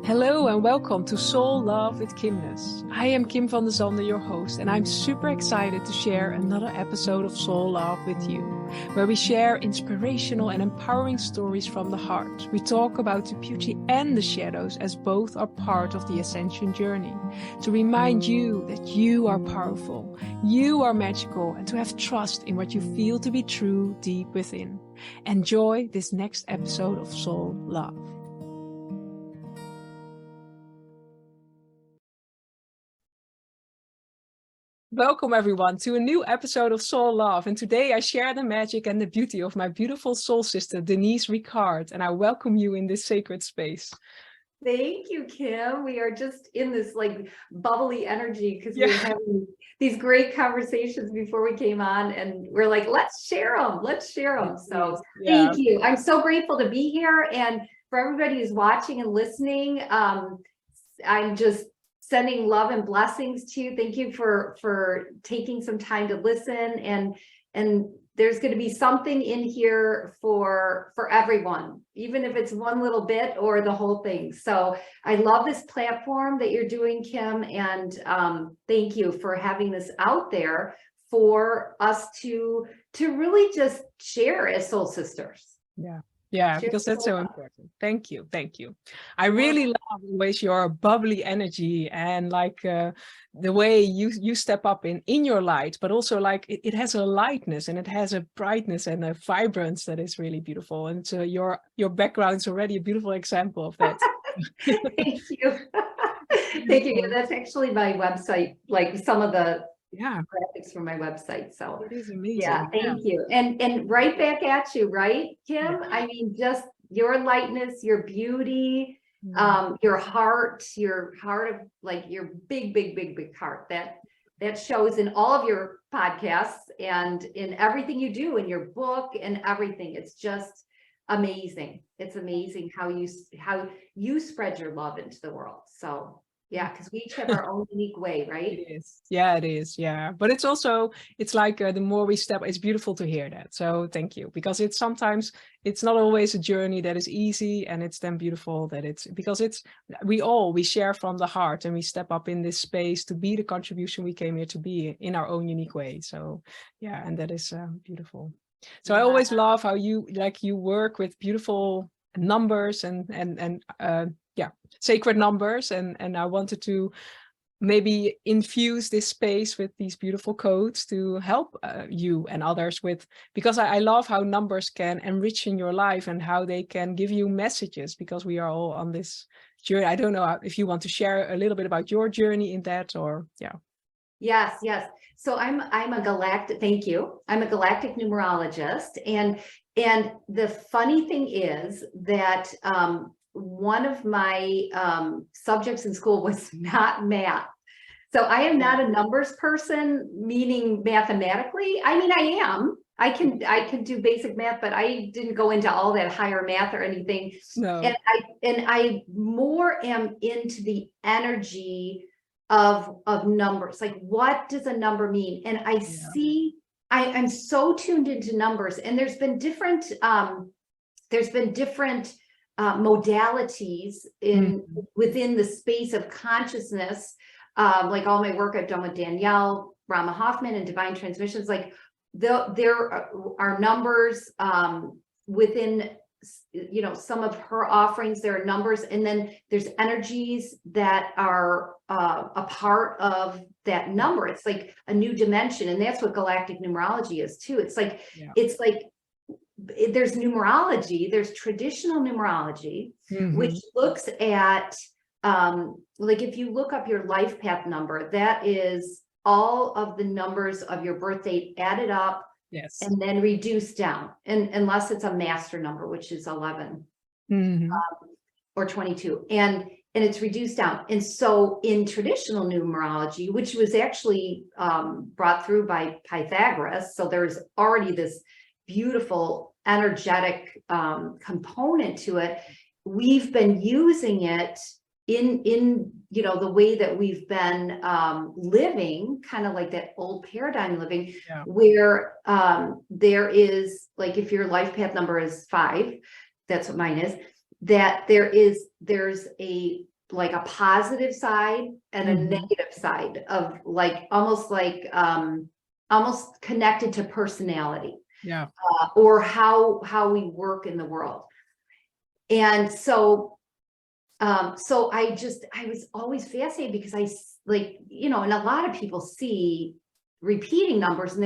Hello and welcome to Soul Love with Kimness. I am Kim van de Sande, your host, and I'm super excited to share another episode of Soul Love with you, where we share inspirational and empowering stories from the heart. We talk about the beauty and the shadows as both are part of the ascension journey, to remind you that you are powerful, you are magical, and to have trust in what you feel to be true deep within. Enjoy this next episode of Soul Love. Welcome everyone to a new episode of Soul Love, and today I share the magic and the beauty of my beautiful soul sister Denise Ricard, and I welcome you in this sacred space. Thank you, Kim. We are just in this like bubbly energy because we were having these great conversations before we came on, and we're like, let's share them. Let's share them. So thank you. I'm so grateful to be here, and for everybody who's watching and listening, I'm just sending love and blessings to you. Thank you for taking some time to listen, and there's going to be something in here for everyone, even if it's one little bit or the whole thing. So I love this platform that you're doing, Kim, and thank you for having this out there for us to really just share as soul sisters. Yeah, because that's so important. Thank you. I really love always your bubbly energy and like the way you step up in your light, but also like it has a lightness and it has a brightness and a vibrance that is really beautiful. And so your background is already a beautiful example of that. Thank you. Thank you. Yeah, that's actually my website, like some of the graphics from my website. So it is amazing. Yeah, thank you. And right back at you, right, Kim? I mean, just your lightness, your beauty, your heart of like your big heart that shows in all of your podcasts and in everything you do, in your book and everything. It's just amazing. It's amazing how you spread your love into the world. So yeah, because we each have our own unique way, right? It is. Yeah, it is. Yeah. But it's also, it's like the more we step, it's beautiful to hear that. So thank you, because it's sometimes, it's not always a journey that is easy, and it's then beautiful that it's, because it's, we share from the heart and we step up in this space to be the contribution we came here to be in our own unique way. So yeah, and that is beautiful. So I always love how you work with beautiful numbers and sacred numbers, and I wanted to maybe infuse this space with these beautiful codes to help you and others with, because I love how numbers can enrich in your life and how they can give you messages, because we are all on this journey. I don't know if you want to share a little bit about your journey in that, or Yes. So I'm a galactic, thank you. I'm a galactic numerologist. And the funny thing is that one of my subjects in school was not math. So I am not a numbers person, meaning mathematically. I mean, I am. I can do basic math, but I didn't go into all that higher math or anything. No. And I more am into the energy of numbers. Like, what does a number mean? And I see, I'm so tuned into numbers, and there's been different modalities within the space of consciousness. Like all my work I've done with Danielle Rama Hoffman and Divine Transmissions, like there are numbers within, you know, some of her offerings. There are numbers, and then there's energies that are a part of that number. It's like a new dimension, and that's what galactic numerology is too. It's like it's like there's numerology, there's traditional numerology, which looks at like if you look up your life path number, that is all of the numbers of your birth date added up. Yes. And then reduced down, and unless it's a master number, which is 11 or 22, and it's reduced down. And so in traditional numerology, which was actually brought through by Pythagoras, so there's already this beautiful energetic component to it. We've been using it in you know, the way that we've been living, kind of like that old paradigm living, where there is, like, if your life path number is 5, that's what mine is, that there's a like a positive side and a negative side of like, almost connected to personality. Yeah. Or how we work in the world. And so I was always fascinated because I like, you know, and a lot of people see repeating numbers and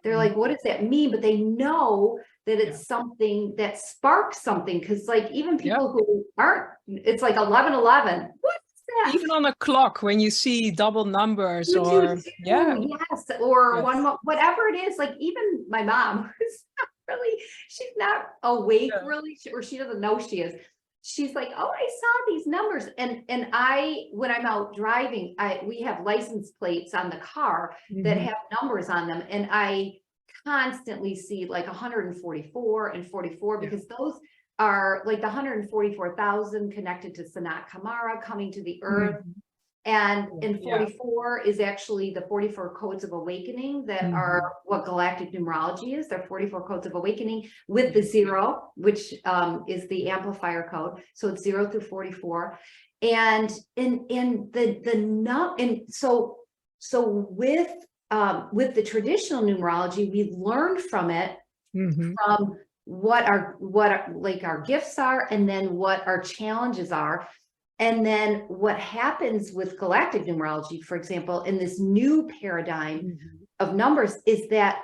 they're like, what does that mean? But they know that it's something that sparks something. Because like even people who aren't, it's like 1111. What is that? Even on a clock, when you see double numbers, You or do too, yes, or one, whatever it is. Like even my mom, who's not really, she's not awake really, or she doesn't know she is. She's like, oh, I saw these numbers. And I, when I'm out driving, we have license plates on the car that have numbers on them. And I constantly see like 144 and 44, because those are like the 144,000 connected to Sanat Kamara coming to the earth. And in 44 is actually the 44 codes of awakening that are what galactic numerology is. They're 44 codes of awakening with the 0, which is the amplifier code. So it's 0 through 44. And so with the traditional numerology, we learned from it, from what our gifts are, and then what our challenges are. And then what happens with galactic numerology, for example, in this new paradigm of numbers, is that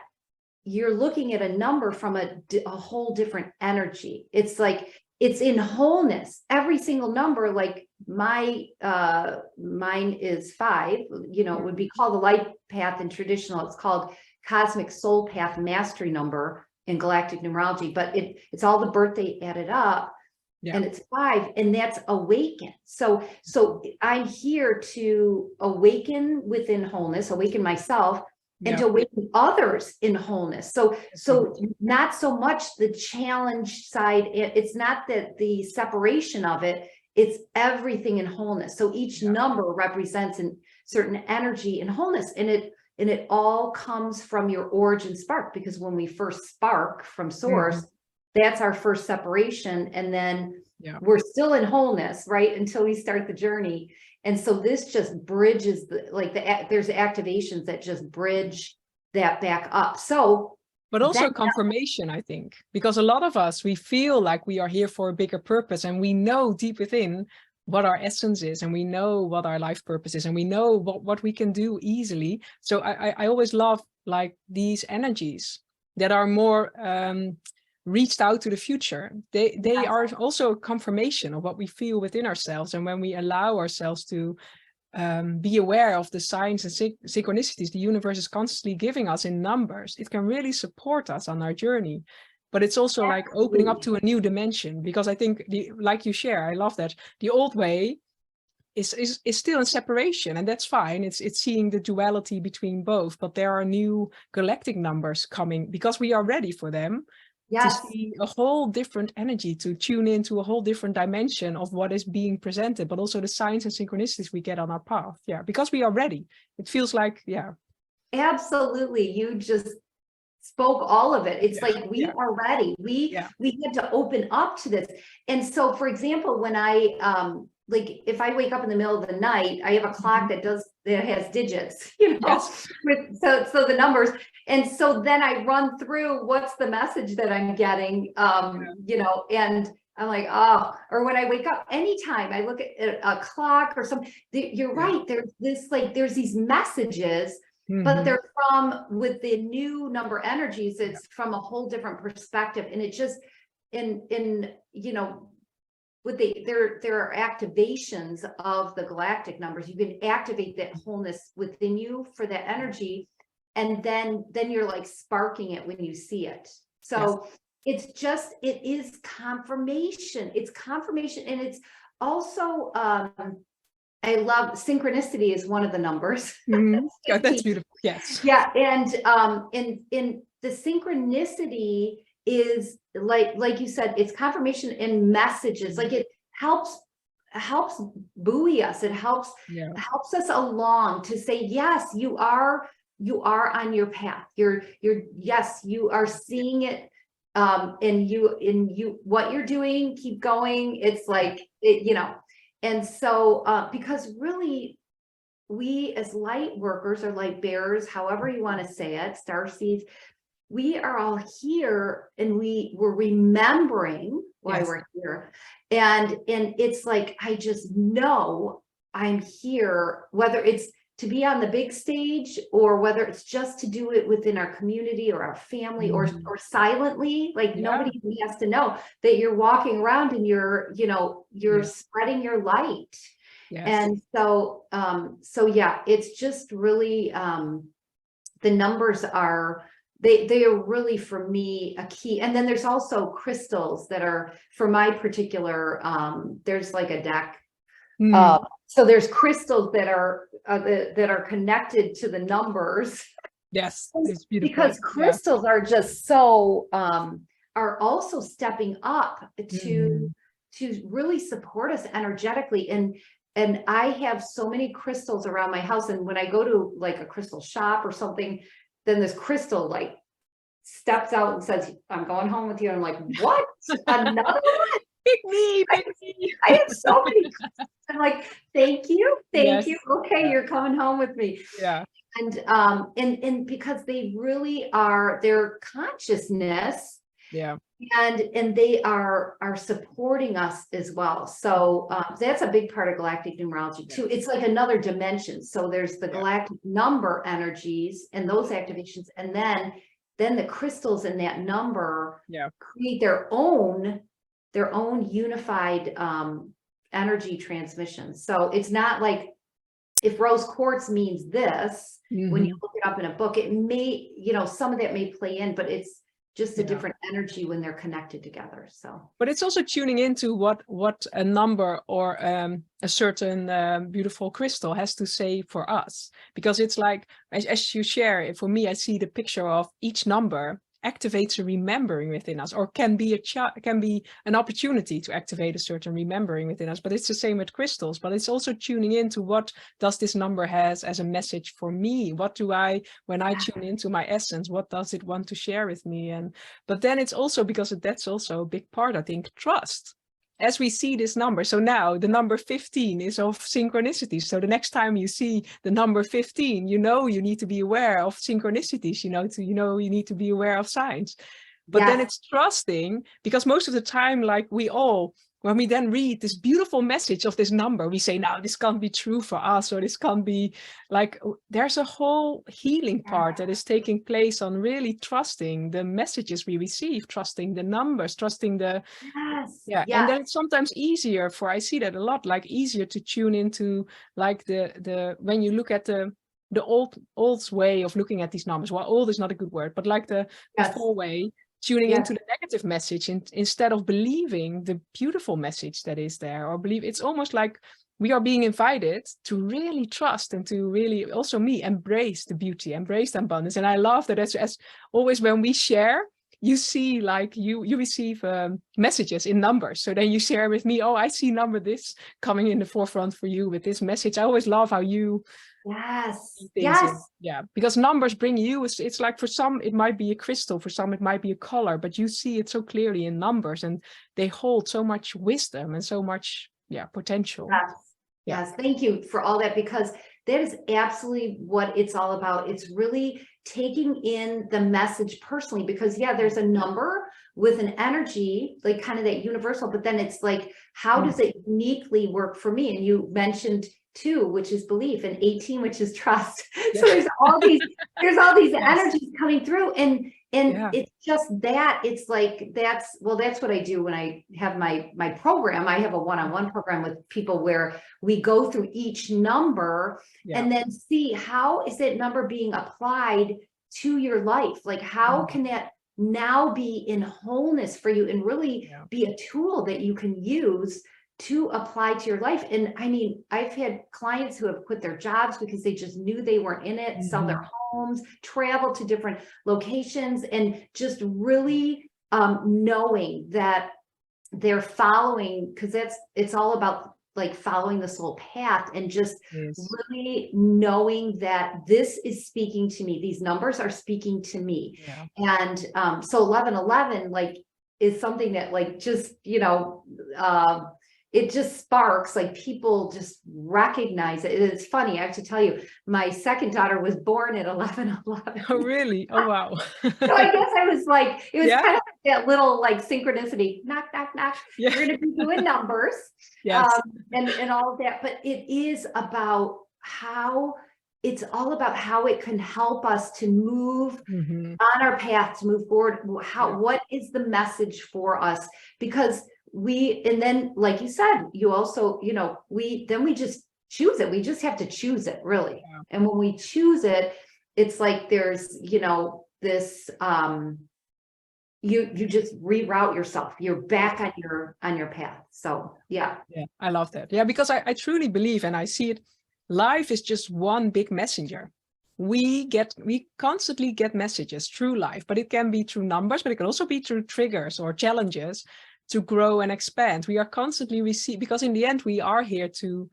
you're looking at a number from a whole different energy. It's like, it's in wholeness. Every single number, like mine is 5, you know, it would be called the light path in traditional. It's called cosmic soul path mastery number in galactic numerology, but it's all the birthday added up. And it's 5, and that's awaken. So I'm here to awaken within wholeness, awaken myself, and to awaken others in wholeness. So not so much the challenge side. It's not that the separation of it, it's everything in wholeness. So each number represents a certain energy in wholeness, and it all comes from your origin spark, because when we first spark from source, that's our first separation. And then we're still in wholeness, right? Until we start the journey. And so this just bridges there's activations that just bridge that back up. So, but also confirmation, I think, because a lot of us, we feel like we are here for a bigger purpose, and we know deep within what our essence is, and we know what our life purpose is, and we know what we can do easily. So I always love like these energies that are more reached out to the future. They are also a confirmation of what we feel within ourselves. And when we allow ourselves to be aware of the signs and synchronicities the universe is constantly giving us in numbers, it can really support us on our journey. But it's also like opening up to a new dimension, because I think, like you share, I love that the old way is still in separation, and that's fine. It's seeing the duality between both, but there are new galactic numbers coming because we are ready for them. To see a whole different energy, to tune into a whole different dimension of what is being presented, but also the signs and synchronicities we get on our path. Because we are ready. It feels like, absolutely. You just spoke all of it. It's like we are ready. We had to open up to this. And so, for example, when I like if I wake up in the middle of the night, I have a clock that has digits, you know, so the numbers. And so then I run through what's the message that I'm getting, you know, and I'm like, oh, or when I wake up, anytime I look at a clock or something, you're right. There's this, like, there's these messages, but they're with the new number energies, it's from a whole different perspective. And it just, you know, there are activations of the galactic numbers. You can activate that wholeness within you for that energy, and then you're like sparking it when you see it. So it is confirmation. It's confirmation, and it's also I love synchronicity is one of the numbers. Yeah, that's beautiful. Yes. Yeah, and in the synchronicity is like you said, it's confirmation in messages. Like it helps buoy us. It helps us along to say, yes, you are on your path. Yes, you are seeing it. And you what you're doing, keep going. It's like you know, And so, because really, we as light workers or light bearers, however you want to say it, starseeds, we are all here, and we're remembering why we're here. And it's like, I just know I'm here, whether it's to be on the big stage, or whether it's just to do it within our community or our family, or silently, like nobody has to know that you're walking around and you're spreading your light. And so yeah, it's just really, the numbers are, they are really, for me, a key. And then there's also crystals that are, for my particular, there's like a deck. So there's crystals that are connected to the numbers. Yes, it's beautiful. Because crystals are just so, are also stepping up to really support us energetically. And I have so many crystals around my house. And when I go to like a crystal shop or something, then this crystal like steps out and says, I'm going home with you. And I'm like, what? Another one? Pick me. I have so many. I'm like, thank you. Okay, you're coming home with me. Yeah. And because they really are, their consciousness. Yeah. And they are supporting us as well. So that's a big part of galactic numerology too. It's like another dimension. So there's the galactic number energies and those activations, and then the crystals in that number create their own unified energy transmission. So it's not like, if rose quartz means this, when you look it up in a book, it may, some of that may play in, but it's just a different energy when they're connected together. So, but it's also tuning into what a number or a certain beautiful crystal has to say for us, because it's like, as you share, for me, I see the picture of each number activates a remembering within us, or can be an opportunity to activate a certain remembering within us. But it's the same with crystals, but it's also tuning into what does this number has as a message for me. What do I, when I tune into my essence, what does it want to share with me? But then it's also, because that's also a big part, I think, trust. As we see this number, so now the number 15 is of synchronicities. So the next time you see the number 15, you need to be aware of synchronicities, you need to be aware of signs. But then it's trusting, because most of the time, like when we then read this beautiful message of this number, we say, no, this can't be true for us, or this can't be, like, there's a whole healing part that is taking place on really trusting the messages we receive, trusting the numbers, trusting the, and then it's sometimes easier I see that a lot, like easier to tune into, like the when you look at the old way of looking at these numbers. Well, old is not a good word, but like the full way, tuning into the negative message instead of believing the beautiful message that is there, or believe. It's almost like we are being invited to really trust and to really also embrace the beauty, embrace the abundance. And I love that as always when we share, you see, like you receive messages in numbers. So then you share with me, oh, I see number this coming in the forefront for you with this message. I always love how you because numbers bring you, it's like, for some it might be a crystal, for some it might be a color, but you see it so clearly in numbers, and they hold so much wisdom and so much potential. Yes, thank you for all that, because that is absolutely what it's all about. It's really taking in the message personally, because there's a number with an energy, like kind of that universal, but then it's like, how does it uniquely work for me? And you mentioned 2, which is belief, and 18, which is trust. So there's all these energies coming through, and it's just that, it's like, that's what I do when I have my program. I have a one-on-one program with people where we go through each number and then see, how is that number being applied to your life? Like, how can that now be in wholeness for you, and really be a tool that you can use to apply to your life? And I mean, I've had clients who have quit their jobs because they just knew they weren't in it, sell their homes, travel to different locations, and just really knowing that they're following, because it's all about like following the soul path, and just really knowing that this is speaking to me. These numbers are speaking to me. And so 1111 like is something that, like, just it just sparks, like people just recognize it. It's funny, I have to tell you, my second daughter was born at 11/11. Oh, really? Oh, wow. So I guess I was like, it was Yeah. kind of like that little like synchronicity, knock, knock, knock. Yeah. You're going to be doing numbers, Yes. and all of that. But it is about how, it's all about how it can help us to move on our path, to move forward. How, what is the message for us? Because and then, like you said, you also, you know, we just choose it. We just have to choose it, really. Yeah. And when we choose it, it's like there's, you know, this, you just reroute yourself. You're back on your path. So yeah. Yeah, I love that. Yeah, because I truly believe, and I see it, life is just one big messenger. We constantly get messages through life, but it can be through numbers, but it can also be through triggers or challenges to grow and expand. We are constantly receiving, because in the end, we are here to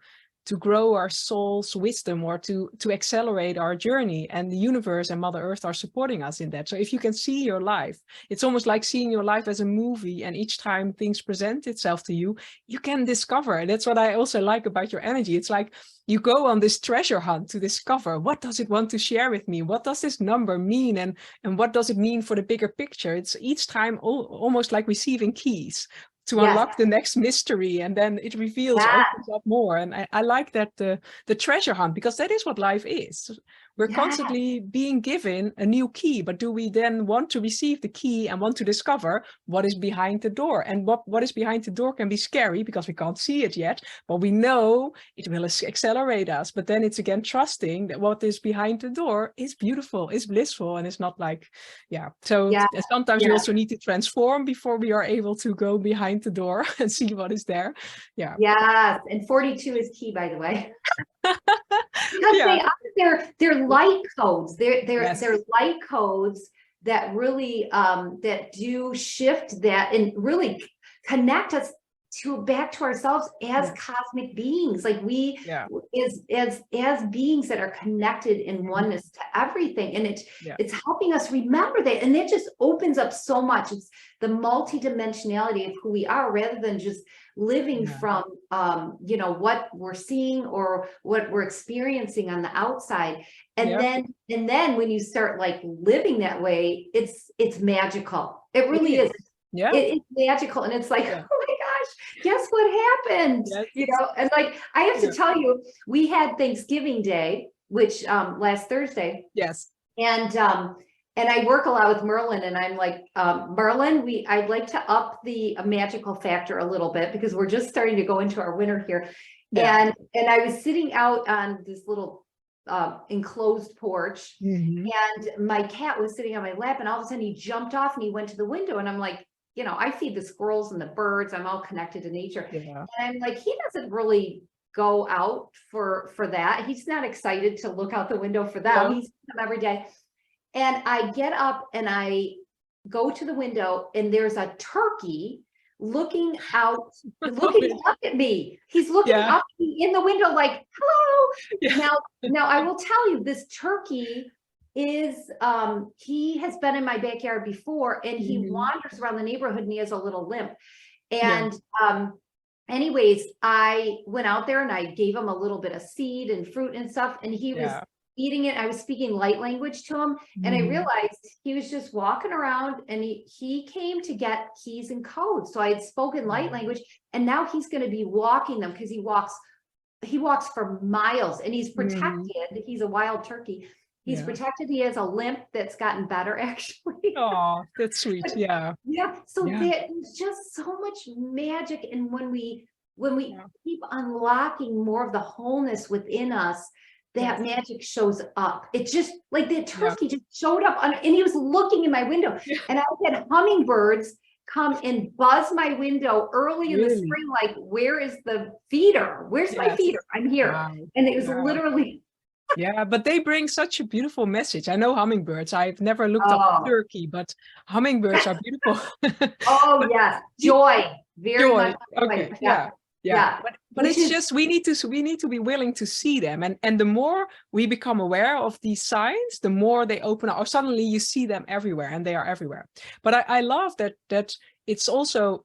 grow our soul's wisdom, or to accelerate our journey, and the universe and Mother Earth are supporting us in that. So if you can see your life, it's almost like seeing your life as a movie, and each time things present itself to you, you can discover. And that's what I also like about your energy. It's like you go on this treasure hunt to discover, what does it want to share with me? What does this number mean? And what does it mean for the bigger picture? It's each time almost like receiving keys to unlock the next mystery, and then it reveals, opens up more. And I like that, the treasure hunt, because that is what life is. We're constantly being given a new key, but do we then want to receive the key and want to discover what is behind the door? And what is behind the door can be scary because we can't see it yet, but we know it will accelerate us. But then it's again trusting that what is behind the door is beautiful, is blissful, and it's not like, sometimes we also need to transform before we are able to go behind the door and see what is there. Yeah. Yes. And 42 is key, by the way. Because they're light codes. They're light codes that really that do shift that and really connect us back to ourselves as cosmic beings. Like we as beings that are connected in oneness to everything. And it's helping us remember that. And it just opens up so much. It's the multidimensionality of who we are, rather than just living from you know, what we're seeing or what we're experiencing on the outside. And then when you start like living that way, it's magical. It really is. Yeah, it's magical. And it's like, oh my gosh, guess what happened? You know, and like I have to tell you, we had Thanksgiving Day, which last Thursday. Yes. And I work a lot with Merlin, and I'm like, Merlin, I'd like to up the magical factor a little bit, because we're just starting to go into our winter here. And I was sitting out on this little enclosed porch, and my cat was sitting on my lap, and all of a sudden he jumped off and he went to the window, and I'm like, you know, I feed the squirrels and the birds. I'm all connected to nature. And I'm like, he doesn't really go out for that. He's not excited to look out the window for them. He's them every day. And I get up and I go to the window, and there's a turkey looking out, looking up at me. He's looking up at me in the window like, hello. Now I will tell you, this turkey is, he has been in my backyard before, and he wanders around the neighborhood, and he has a little limp. And anyways, I went out there and I gave him a little bit of seed and fruit and stuff, and he was eating it. I was speaking light language to him, and I realized he was just walking around, and he came to get keys and codes. So I had spoken light language, and now he's going to be walking them, because he walks for miles, and he's protected. He's a wild turkey. He's protected. He has a limp that's gotten better, actually. Oh, that's sweet. So there's just so much magic. And when we keep unlocking more of the wholeness within us, that magic shows up. It's just like that turkey just showed up and he was looking in my window, and I had hummingbirds come and buzz my window early in the spring, like, where is the feeder? Where's my feeder? I'm here. And it was literally but they bring such a beautiful message. I know hummingbirds. I've never looked up turkey, but hummingbirds are beautiful. Oh yes, joy. Very much. Okay. But it's just we need to be willing to see them, and the more we become aware of these signs, the more they open up, or suddenly you see them everywhere, and they are everywhere. But I love that it's also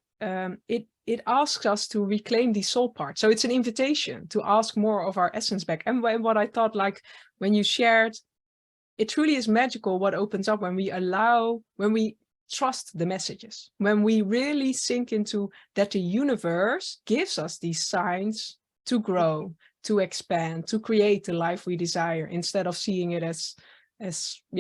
it asks us to reclaim the soul part. So it's an invitation to ask more of our essence back. And what I thought, like when you shared, it truly is magical what opens up when we trust the messages, when we really sink into that the universe gives us these signs to grow, to expand, to create the life we desire, instead of seeing it as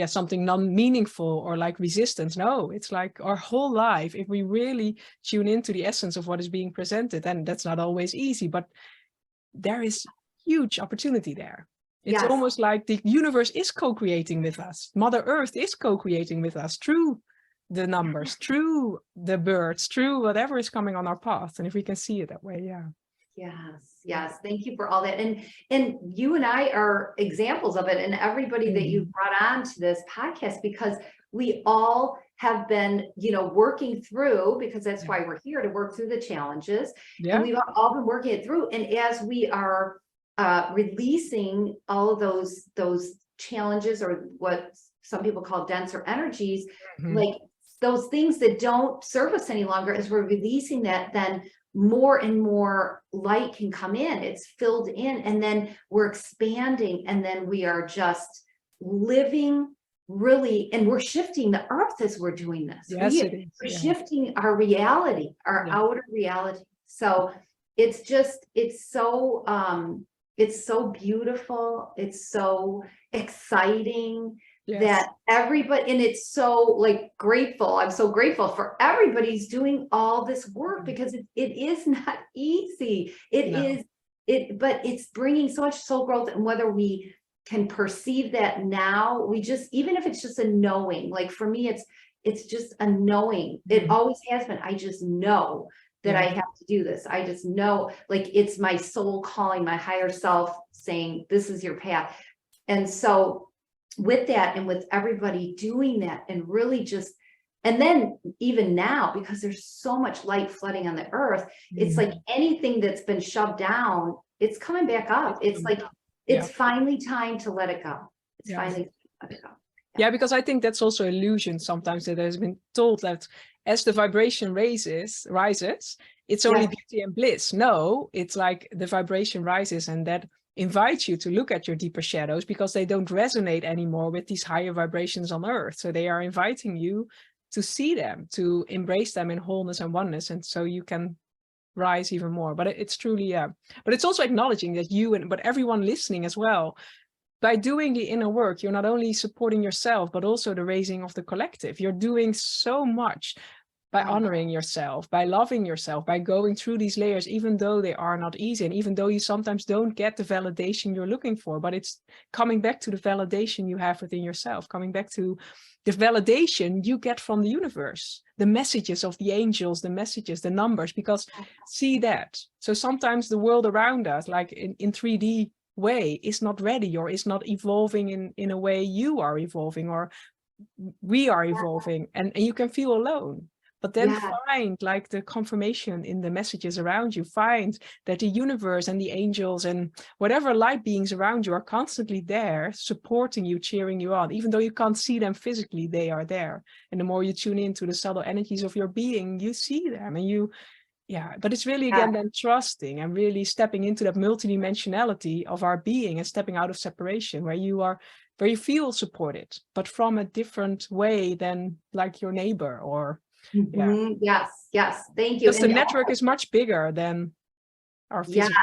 something non-meaningful or like resistance. No, it's like our whole life, if we really tune into the essence of what is being presented, and that's not always easy, but there is huge opportunity there. It's almost like the universe is co-creating with us. Mother Earth is co-creating with us through the numbers, through the birds, through whatever is coming on our path. And if we can see it that way, Yes. Thank you for all that. And you and I are examples of it, and everybody that you've brought on to this podcast, because we all have been, working through, because that's why we're here, to work through the challenges. And we've all been working it through. And as we are releasing all of those challenges, or what some people call denser energies, like those things that don't serve us any longer, as we're releasing that, then more and more light can come in. It's filled in, and then we're expanding, and then we are just living really, and we're shifting the earth as we're doing this. We're shifting our reality, our outer reality. So it's so beautiful. It's so exciting. That everybody, and it's so like grateful. I'm so grateful for everybody's doing all this work, because it is not easy. But it's bringing so much soul growth. And whether we can perceive that now, even if it's just a knowing, like for me, it's just a knowing. It always has been. I just know that I have to do this. I just know, like, it's my soul calling, my higher self saying, this is your path. And so with that, and with everybody doing that, and really just, and then even now, because there's so much light flooding on the earth, it's like anything that's been shoved down, it's coming back up. It's like, it's finally time to let it go. It's finally time to let it go. Yeah, because I think that's also illusion sometimes, that has been told that as the vibration rises, it's only beauty and bliss. No, it's like the vibration rises, and that invites you to look at your deeper shadows, because they don't resonate anymore with these higher vibrations on earth. So they are inviting you to see them, to embrace them in wholeness and oneness, and so you can rise even more. But it's truly, but it's also acknowledging that but everyone listening as well, by doing the inner work, you're not only supporting yourself, but also the raising of the collective. You're doing so much by honoring yourself, by loving yourself, by going through these layers, even though they are not easy, and even though you sometimes don't get the validation you're looking for. But it's coming back to the validation you have within yourself, coming back to the validation you get from the universe, the messages of the angels, the messages, the numbers, because see that. So sometimes the world around us, like in 3D way, is not ready, or is not evolving in a way you are evolving, or we are evolving, and you can feel alone. But then find like the confirmation in the messages around you. Find that the universe and the angels and whatever light beings around you are constantly there, supporting you, cheering you on. Even though you can't see them physically, they are there. And the more you tune into the subtle energies of your being, you see them. And but it's really, again, then trusting and really stepping into that multidimensionality of our being, and stepping out of separation, where you feel supported, but from a different way than like your neighbor or Yes. Thank you. Because the network is much bigger than our physical.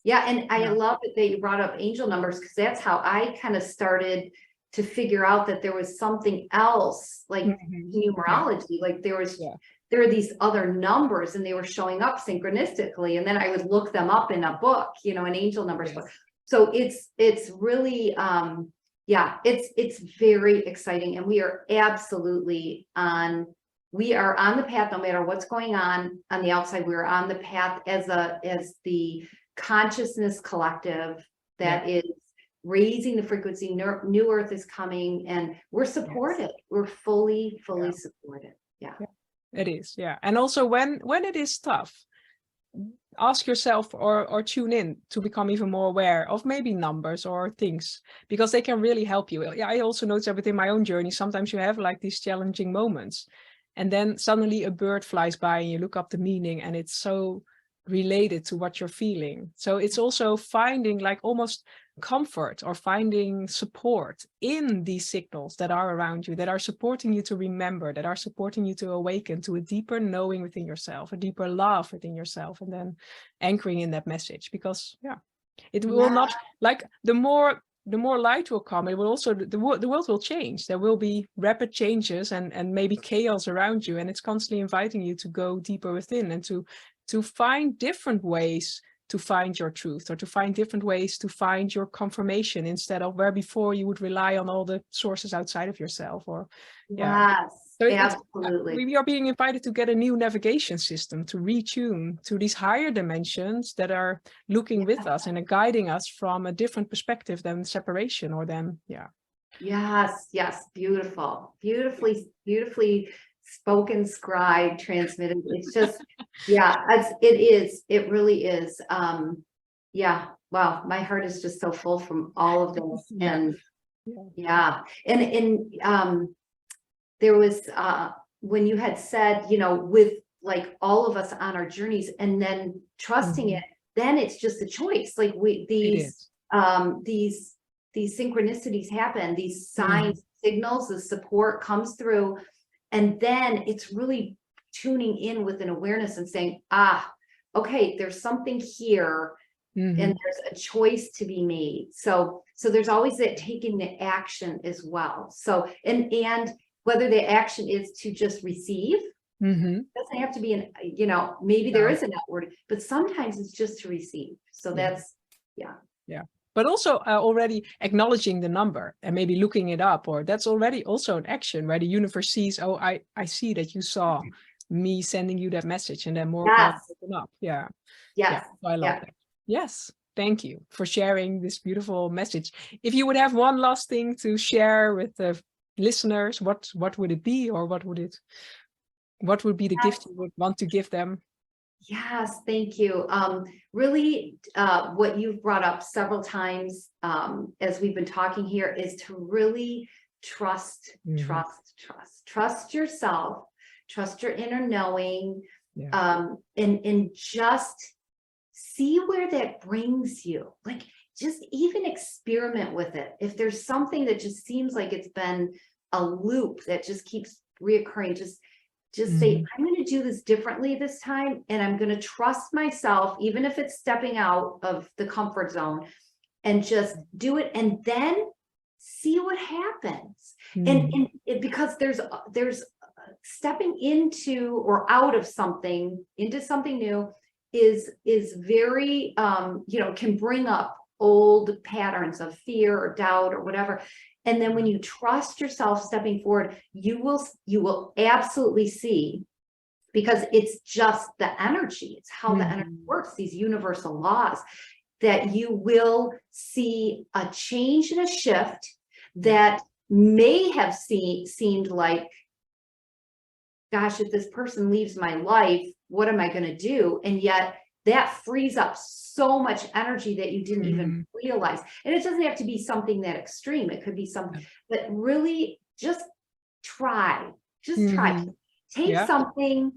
And I love it that you brought up angel numbers, because that's how I kind of started to figure out that there was something else, like numerology. Like there are these other numbers, and they were showing up synchronistically, and then I would look them up in a book, an angel numbers book. So it's really it's very exciting, and we are absolutely we are on the path. No matter what's going on the outside, we're on the path as the consciousness collective that is raising the frequency. New earth is coming, and we're supported. We're fully supported. It is. And also when it is tough, ask yourself or tune in to become even more aware of maybe numbers or things, because they can really help you. I also notice that within my own journey, sometimes you have like these challenging moments. And then suddenly a bird flies by and you look up the meaning and it's so related to what you're feeling. So it's also finding like almost comfort or finding support in these signals that are around you, that are supporting you to remember, that are supporting you to awaken to a deeper knowing within yourself, a deeper love within yourself, and then anchoring in that message. Because it will not, like, the more light will come, it will also, the world will change. There will be rapid changes and maybe chaos around you, and it's constantly inviting you to go deeper within and to find different ways to find your truth, or to find different ways to find your confirmation, instead of where before you would rely on all the sources outside of yourself. Or so absolutely. We are being invited to get a new navigation system, to retune to these higher dimensions that are looking with us and are guiding us from a different perspective than separation, or than Yes, beautiful, beautifully spoken, scribe, transmitted. It's just, it really is. Wow, my heart is just so full from all of this. And there was when you had said, with like all of us on our journeys, and then trusting it, then it's just a choice. Like these synchronicities happen, these signs, signals, the support comes through, and then it's really tuning in with an awareness and saying, okay, there's something here, and there's a choice to be made. So there's always that taking the action as well. So and whether the action is to just receive, doesn't have to be maybe there is an outward, but sometimes it's just to receive. So that's but also already acknowledging the number and maybe looking it up, or that's already also an action where the universe sees, oh, I see that you saw me sending you that message, and then more can open up. So I love that. Yes, thank you for sharing this beautiful message. If you would have one last thing to share with the listeners, what would it be, or what would be the gift you would want to give them? Yes, thank you. Really, what you've brought up several times as we've been talking here is to really trust yourself, trust your inner knowing, and just see where that brings you. Like, just even experiment with it. If there's something that just seems like it's been a loop that just keeps reoccurring, just say, I'm going to do this differently this time, and I'm going to trust myself, even if it's stepping out of the comfort zone, and just do it, and then see what happens. And because there's stepping into or out of something into something new is very can bring up old patterns of fear or doubt or whatever. And then when you trust yourself stepping forward, you will absolutely see, because it's just the energy, it's how the energy works, these universal laws, that you will see a change and a shift that may have seemed like, gosh, if this person leaves my life, what am I going to do? And yet that frees up so much energy that you didn't even realize. And it doesn't have to be something that extreme. It could be something, but really just try. Take something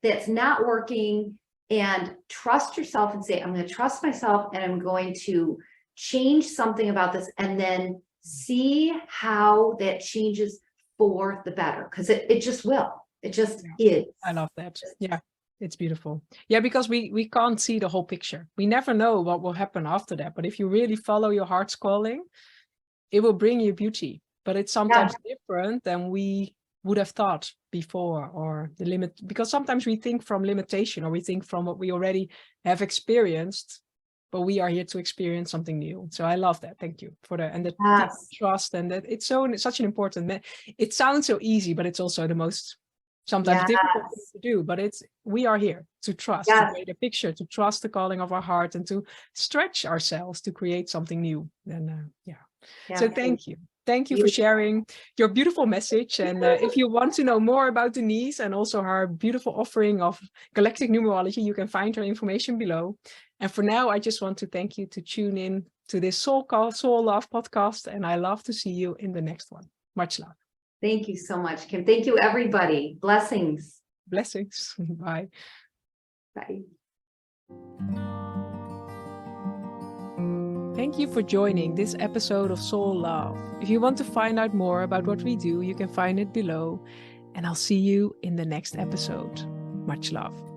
that's not working and trust yourself and say, I'm going to trust myself, and I'm going to change something about this, and then see how that changes for the better, because it just will. It just is. I love that. It's beautiful. Because we can't see the whole picture. We never know what will happen after that. But if you really follow your heart's calling, it will bring you beauty. But it's sometimes different than we would have thought before, or the limit, because sometimes we think from limitation, or we think from what we already have experienced, but we are here to experience something new. So I love that. Thank you for that. And the trust, and that it's such an important, it sounds so easy, but it's also the most sometimes difficult thing to do. But we are here to trust, to create a picture, to trust the calling of our heart, and to stretch ourselves to create something new. And so thank you. Thank you for sharing your beautiful message. And if you want to know more about Denise and also her beautiful offering of Galactic Numerology, you can find her information below. And for now, I just want to thank you to tune in to this Soul Love podcast. And I love to see you in the next one. Much love. Thank you so much, Kim. Thank you, everybody. Blessings. Blessings. Bye. Bye. Thank you for joining this episode of Soul Love. If you want to find out more about what we do, you can find it below. And I'll see you in the next episode. Much love.